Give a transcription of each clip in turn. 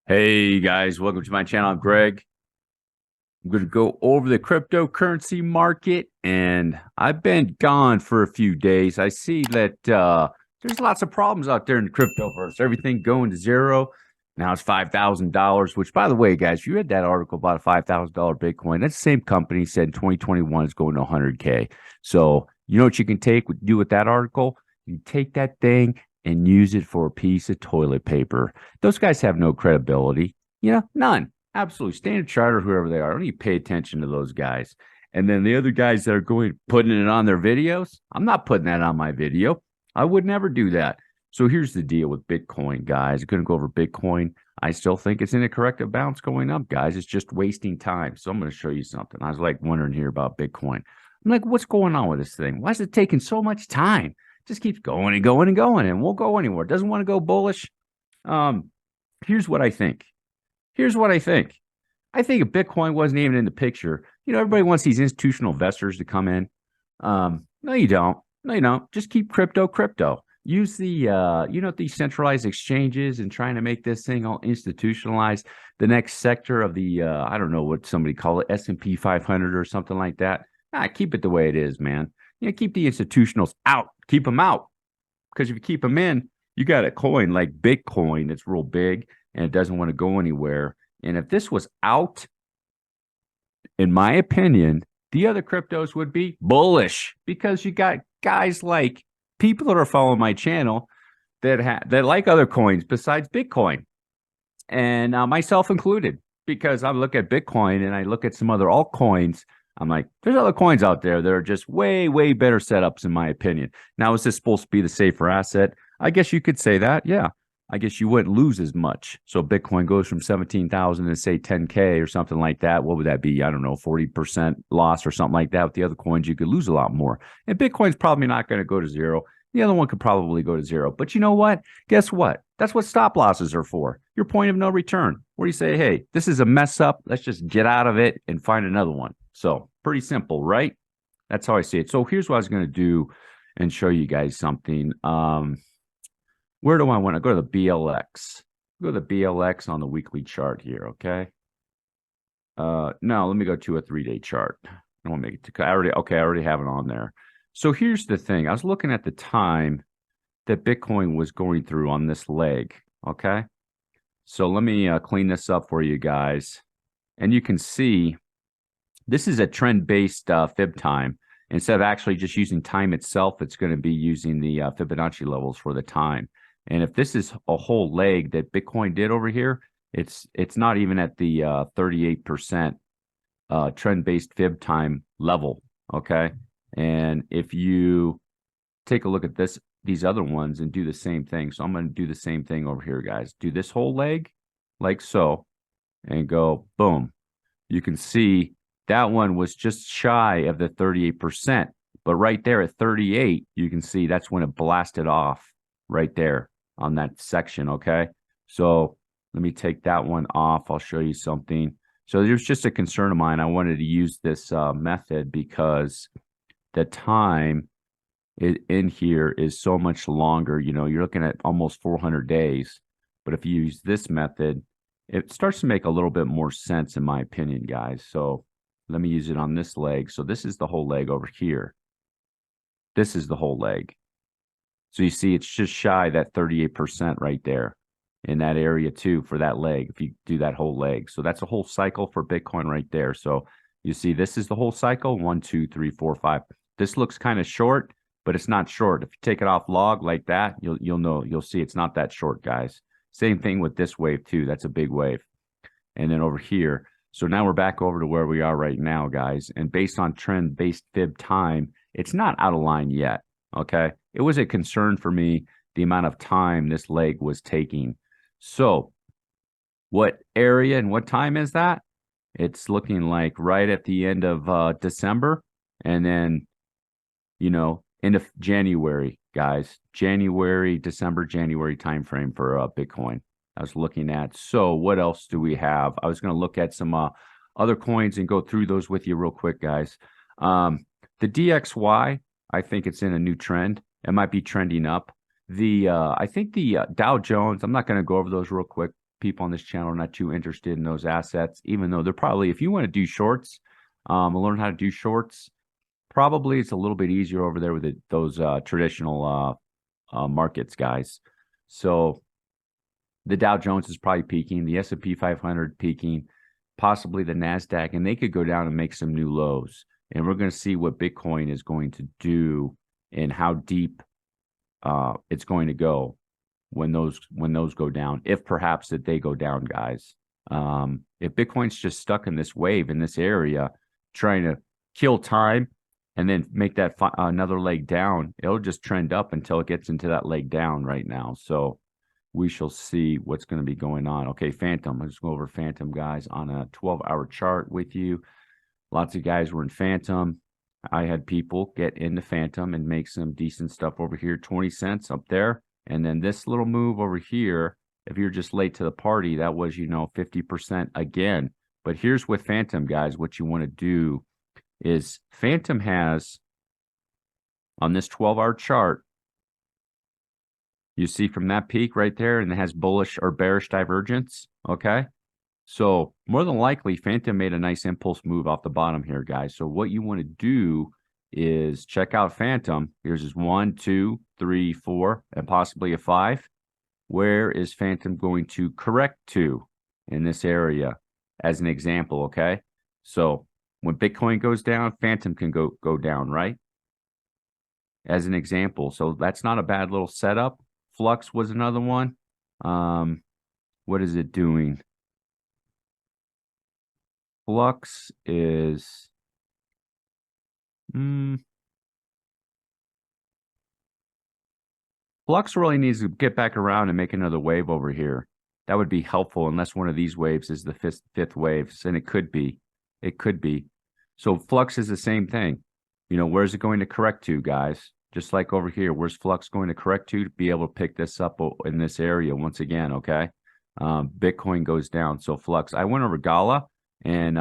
Hey guys, welcome to my channel. I'm Greg. I'm going to go over the cryptocurrency market, and I've been gone for a few days. I see that there's lots of problems out there in the cryptoverse. Everything going to zero. Now it's $5,000, which, by the way, guys, you read that article about a $5,000 Bitcoin. That's the same company said in 2021 is going to 100K. So you know what you can do with that article? You take that thing and use it for a piece of toilet paper. Those guys have no credibility. None. Absolutely. Standard Charter, whoever they are. I don't even pay attention to those guys. And then the other guys that are putting it on their videos, I'm not putting that on my video. I would never do that. So here's the deal with Bitcoin, guys. I'm going to go over Bitcoin. I still think it's in a corrective bounce going up, guys. It's just wasting time. So I'm going to show you something. I was like wondering here about Bitcoin. I'm like, what's going on with this thing? Why is it taking so much time? Just keeps going and going and going and won't go anywhere. Doesn't want to go bullish. Here's what I think. I think if Bitcoin wasn't even in the picture, everybody wants these institutional investors to come in. No, you don't. No, you don't. Just keep crypto. Use the decentralized exchanges and trying to make this thing all institutionalized. The next sector of the, I don't know what somebody call it, S&P 500 or something like that. Nah, keep it the way it is, man. Keep the institutionals out. Keep them out. Because if you keep them in, you got a coin like Bitcoin that's real big and it doesn't want to go anywhere. And if this was out, in my opinion, the other cryptos would be bullish because you got guys like people that are following my channel that like other coins besides Bitcoin, and myself included, because I look at Bitcoin and I look at some other altcoins. I'm like, there's other coins out there that are just way, way better setups, in my opinion. Now, is this supposed to be the safer asset? I guess you could say that. Yeah. I guess you wouldn't lose as much. So Bitcoin goes from 17,000 to say 10K or something like that. What would that be? I don't know, 40% loss or something like that. With the other coins, you could lose a lot more. And Bitcoin's probably not going to go to zero. The other one could probably go to zero. But you know what? Guess what? That's what stop losses are for. Your point of no return, where you say, hey, this is a mess up. Let's just get out of it and find another one. So pretty simple, right? That's how I see it. So here's what I was going to do and show you guys something. Where do I want to go? To the BLX? Go to the BLX on the weekly chart here, okay? No, let me go to a 3-day chart. I want to make it to, I already have it on there. So here's the thing. I was looking at the time that Bitcoin was going through on this leg, okay? So let me clean this up for you guys. And you can see this is a trend-based fib time. Instead of actually just using time itself, it's going to be using the Fibonacci levels for the time. And if this is a whole leg that Bitcoin did over here, it's not even at the 38% trend-based fib time level, okay? And if you take a look at these other ones and do the same thing. So I'm going to do the same thing over here, guys. Do this whole leg like so and go boom. You can see that one was just shy of the 38%. But right there at 38, you can see that's when it blasted off right there on that section, okay? So let me take that one off. I'll show you something. So there's just a concern of mine. I wanted to use this method because the time in here is so much longer. You're looking at almost 400 days. But if you use this method, it starts to make a little bit more sense, in my opinion, guys. So let me use it on this leg. So this is the whole leg over here. This is the whole leg. So you see it's just shy that 38% right there in that area too for that leg, if you do that whole leg. So that's a whole cycle for Bitcoin right there. So you see this is the whole cycle, 1, 2, 3, 4, 5. This looks kind of short, but it's not short. If you take it off log like that, you'll see it's not that short, guys. Same thing with this wave too. That's a big wave. And then over here. So now we're back over to where we are right now, guys. And based on trend-based fib time, it's not out of line yet, okay? It was a concern for me, the amount of time this leg was taking. So what area and what time is that? It's looking like right at the end of December and then, end of January, guys. December, January timeframe for Bitcoin. I was looking at. So what else do we have? I was going to look at some other coins and go through those with you real quick, guys. The DXY, I think it's in a new trend. It might be trending up. I think the Dow Jones, I'm not going to go over those real quick people on this channel are not too interested in those assets, even though they're probably, if you want to do shorts, learn how to do shorts, probably it's a little bit easier over there with those traditional markets, guys. So the Dow Jones is probably peaking, the S&P 500 peaking, possibly the NASDAQ, and they could go down and make some new lows. And we're going to see what Bitcoin is going to do and how deep it's going to go when those go down, if perhaps that they go down, guys. If Bitcoin's just stuck in this wave in this area, trying to kill time and then make that another leg down, it'll just trend up until it gets into that leg down right now. So we shall see what's going to be going on. Okay, Phantom. Let's go over Phantom, guys, on a 12-hour chart with you. Lots of guys were in Phantom. I had people get into Phantom and make some decent stuff over here. 20 cents up there. And then this little move over here, if you're just late to the party, that was, 50% again. But here's with Phantom, guys, what you want to do is Phantom has, on this 12-hour chart, you see from that peak right there, and it has bullish or bearish divergence, okay? So more than likely, Phantom made a nice impulse move off the bottom here, guys. So what you want to do is check out Phantom. Here's his 1, 2, 3, 4, and possibly a 5. Where is Phantom going to correct to in this area as an example, okay? So when Bitcoin goes down, Phantom can go down, right? As an example. So that's not a bad little setup. Flux was another one. What is it doing? Flux is Flux really needs to get back around and make another wave over here. That would be helpful, unless one of these waves is the fifth wave, and it could be. It could be. So Flux is the same thing. Where's it going to correct to, guys? Just like over here, where's Flux going to correct to be able to pick this up in this area once again, okay? Bitcoin goes down, so Flux. I went over Gala and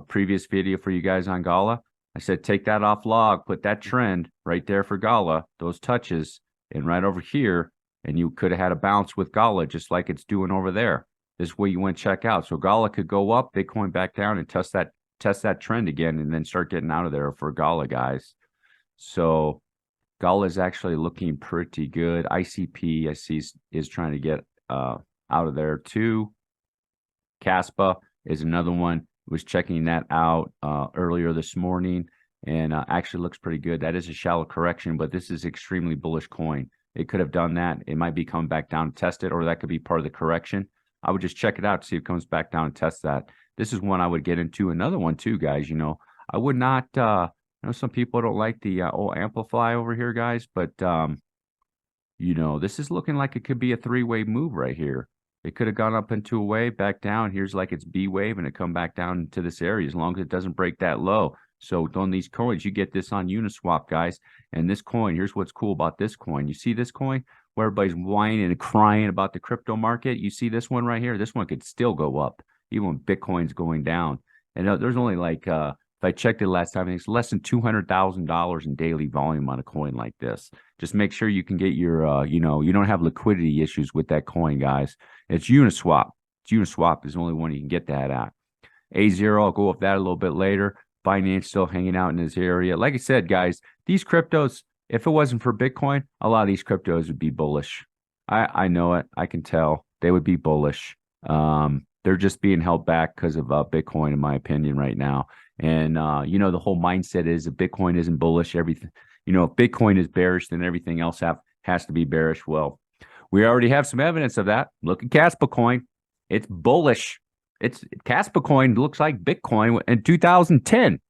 previous video for you guys on Gala. I said take that off log, put that trend right there for Gala, those touches, and right over here, and you could have had a bounce with Gala just like it's doing over there. This is where you want to check out. So Gala could go up, Bitcoin back down, and test that trend again, and then start getting out of there for Gala, guys. So Gala is actually looking pretty good. ICP, I see, is trying to get out of there too. Caspa is another one. Was checking that out earlier this morning, and actually looks pretty good. That is a shallow correction, but this is extremely bullish coin. It could have done that. It might be coming back down to test it, or that could be part of the correction. I would just check it out to see if it comes back down and test that. This is one I would get into. Another one too, guys. I would not. I know some people don't like the old Amplify over here, guys, but this is looking like it could be a three-wave move right here. It could have gone up into a wave, back down. Here's like it's B wave, and it come back down to this area as long as it doesn't break that low. So on these coins, you get this on Uniswap, guys. And this coin, here's what's cool about this coin. You see this coin where everybody's whining and crying about the crypto market? You see this one right here? This one could still go up, even when Bitcoin's going down. And there's only like, if I checked it last time, it's less than $200,000 in daily volume on a coin like this. Just make sure you can get your, you don't have liquidity issues with that coin, guys. It's Uniswap. Uniswap is the only one you can get that at. A0, I'll go up that a little bit later. Binance still hanging out in this area. Like I said, guys, these cryptos, if it wasn't for Bitcoin, a lot of these cryptos would be bullish. I know it. I can tell. They would be bullish. They're just being held back because of Bitcoin, in my opinion, right now. And, the whole mindset is if Bitcoin isn't bullish, everything, if Bitcoin is bearish, then everything else has to be bearish. Well, we already have some evidence of that. Look at Caspa coin. It's bullish. Caspa coin looks like Bitcoin in 2010.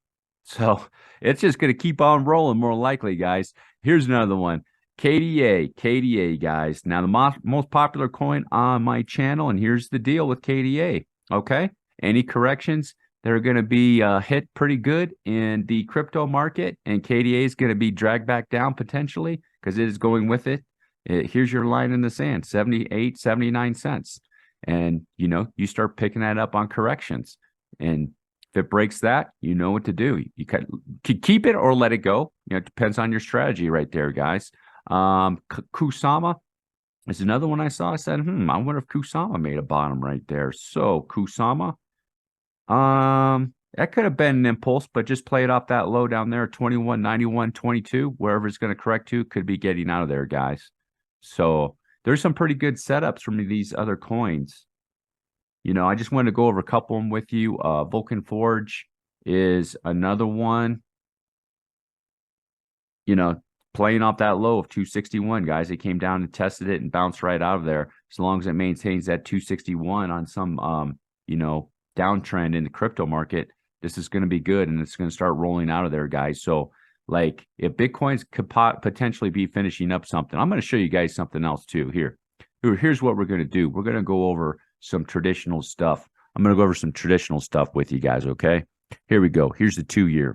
So it's just going to keep on rolling more likely, guys. Here's another one. KDA, guys. Now, the most popular coin on my channel, and here's the deal with KDA, okay? Any corrections, they're going to be hit pretty good in the crypto market, and KDA is going to be dragged back down potentially because it is going with it. Here's your line in the sand, 78, 79 cents. And, you start picking that up on corrections. And if it breaks that, you know what to do. You could keep it or let it go. It depends on your strategy right there, guys. Kusama, There's another one I saw. I said, I wonder if Kusama made a bottom right there. So Kusama, that could have been an impulse, but just play it off that low down there, 21.91.22, wherever it's going to correct to, could be getting out of there, guys. So there's some pretty good setups from these other coins. I just wanted to go over a couple of them with you. Vulcan Forge is another one. Playing off that low of 261, guys. It came down and tested it and bounced right out of there. As long as it maintains that 261 on some, downtrend in the crypto market, this is going to be good, and it's going to start rolling out of there, guys. So, like, if Bitcoins could potentially be finishing up something, I'm going to show you guys something else too. Here's what we're going to do. We're going to go over some traditional stuff. I'm going to go over some traditional stuff with you guys, okay? Here we go. Here's the 2-year.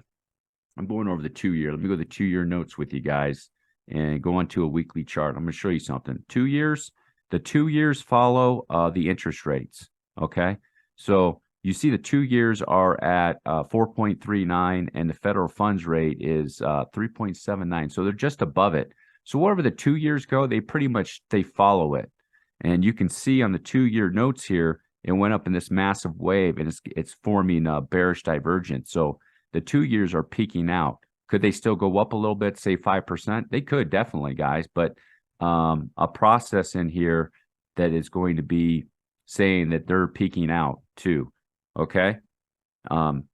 I'm going over the 2-year. Let me go to the 2-year notes with you guys and go on to a weekly chart. I'm going to show you something. 2 years, the 2 years follow the interest rates, okay? So you see the 2 years are at 4.39 and the federal funds rate is 3.79. So they're just above it. So wherever the 2 years go, they follow it. And you can see on the 2-year notes here, it went up in this massive wave, and it's forming a bearish divergence. So the 2 years are peaking out. Could they still go up a little bit, say 5%? They could, definitely, guys. But a process in here that is going to be saying that they're peaking out too, okay,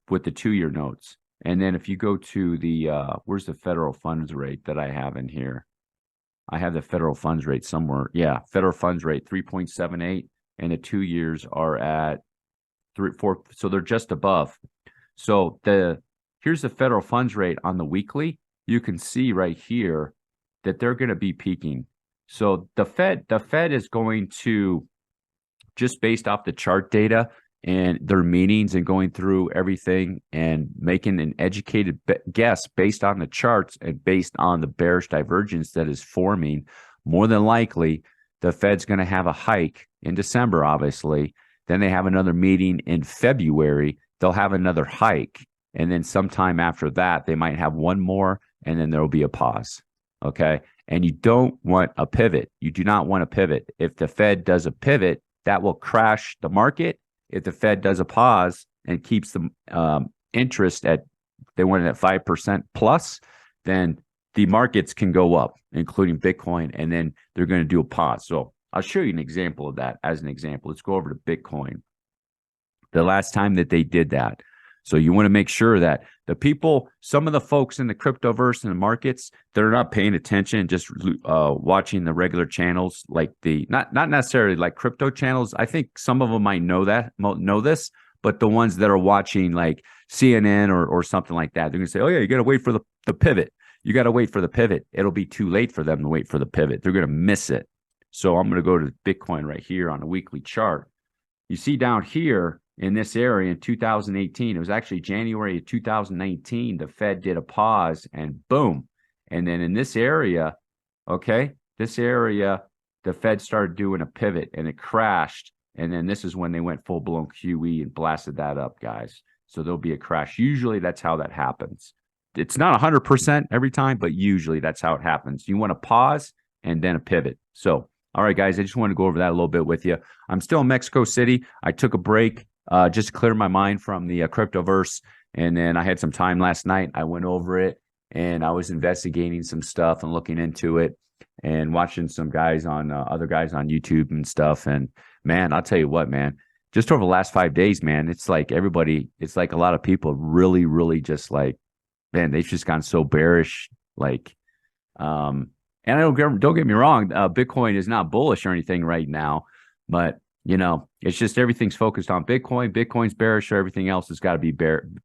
with the 2-year notes. And then if you go to the, where's the federal funds rate that I have in here? I have the federal funds rate somewhere. Yeah, federal funds rate 3.78, and the 2 years are at 4. So they're just above. So here's the federal funds rate on the weekly. You can see right here that they're going to be peaking. So the Fed is going to, just based off the chart data and their meetings and going through everything and making an educated guess based on the charts and based on the bearish divergence that is forming, more than likely the Fed's going to have a hike in December, obviously. Then they have another meeting in February. They'll have another hike. And then sometime after that, they might have one more, and then there will be a pause. Okay. And you don't want a pivot. You do not want a pivot. If the Fed does a pivot, that will crash the market. If the Fed does a pause and keeps the interest they want it at 5% plus, then the markets can go up, including Bitcoin, and then they're going to do a pause. So I'll show you an example of that as an example. Let's go over to Bitcoin. The last time that they did that. So you want to make sure that the people, some of the folks in the cryptoverse and the markets, they're not paying attention, just watching the regular channels, like not necessarily like crypto channels. I think some of them might know this, but the ones that are watching like CNN or something like that, they're going to say, oh yeah, you got to wait for the pivot. You got to wait for the pivot. It'll be too late for them to wait for the pivot. They're going to miss it. So I'm going to go to Bitcoin right here on a weekly chart. You see down here, in this area in 2018, it was actually January of 2019, the Fed did a pause and boom. And then in this area, okay, the Fed started doing a pivot and it crashed. And then this is when they went full-blown QE and blasted that up, guys. So there'll be a crash. Usually that's how that happens. It's not 100% every time, but usually that's how it happens. You want to pause and then a pivot. So, all right, guys, I just want to go over that a little bit with you. I'm still in Mexico City. I took a break. Just to clear my mind from the cryptoverse. And then I had some time last night. I went over it and I was investigating some stuff and looking into it and watching some guys on other guys on YouTube and stuff. And man, I'll tell you what, man, just over the last 5 days, man, it's like it's like a lot of people really, really just like, man, they've just gone so bearish. Like, and don't get me wrong, Bitcoin is not bullish or anything right now, but it's just everything's focused on Bitcoin. Bitcoin's bearish, or everything else has got to be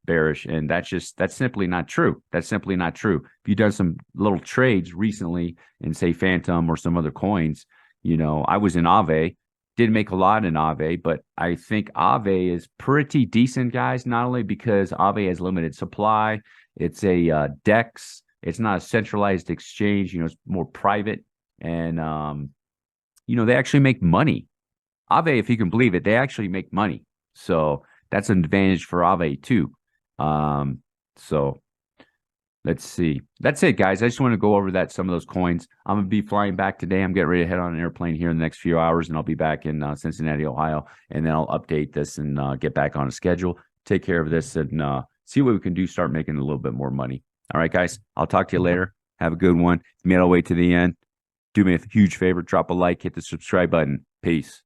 bearish. And that's simply not true. That's simply not true. If you've done some little trades recently in, say, Phantom or some other coins, I was in Aave, didn't make a lot in Aave, but I think Aave is pretty decent, guys, not only because Aave has limited supply, it's a DEX, it's not a centralized exchange, it's more private, and, they actually make money. Aave, if you can believe it, they actually make money. So that's an advantage for Aave too. So Let's see. That's it, guys. I just want to go over some of those coins. I'm gonna be flying back today. I'm getting ready to head on an airplane here in the next few hours, and I'll be back in Cincinnati, Ohio, and then I'll update this and get back on a schedule. Take care of this and see what we can do. Start making a little bit more money. All right, guys. I'll talk to you later. Have a good one. If you made all the way to the end, do me a huge favor. Drop a like. Hit the subscribe button. Peace.